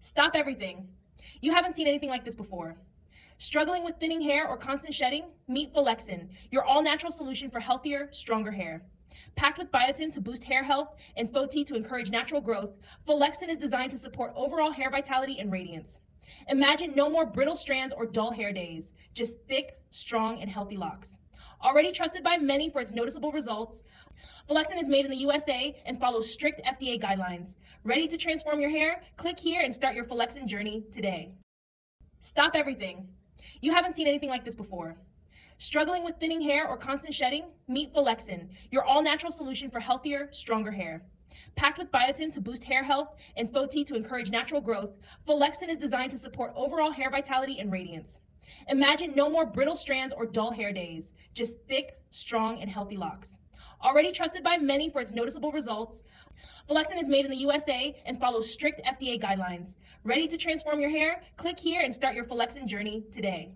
Stop everything. You haven't seen anything like this before. Struggling with thinning hair or constant shedding? Meet Folexin, your all-natural solution for healthier, stronger hair. Packed with biotin to boost hair health and Foti to encourage natural growth, Folexin is designed to support overall hair vitality and radiance. Imagine no more brittle strands or dull hair days, just thick, strong, and healthy locks. Already trusted by many for its noticeable results, Folexin is made in the USA and follows strict FDA guidelines. Ready to transform your hair? Click here and start your Folexin journey today. Stop everything. You haven't seen anything like this before. Struggling with thinning hair or constant shedding? Meet Folexin, your all-natural solution for healthier, stronger hair. Packed with biotin to boost hair health and Foti to encourage natural growth, Folexin is designed to support overall hair vitality and radiance. Imagine no more brittle strands or dull hair days, just thick, strong, and healthy locks. Already trusted by many for its noticeable results, Folexin is made in the USA and follows strict FDA guidelines. Ready to transform your hair? Click here and start your Folexin journey today.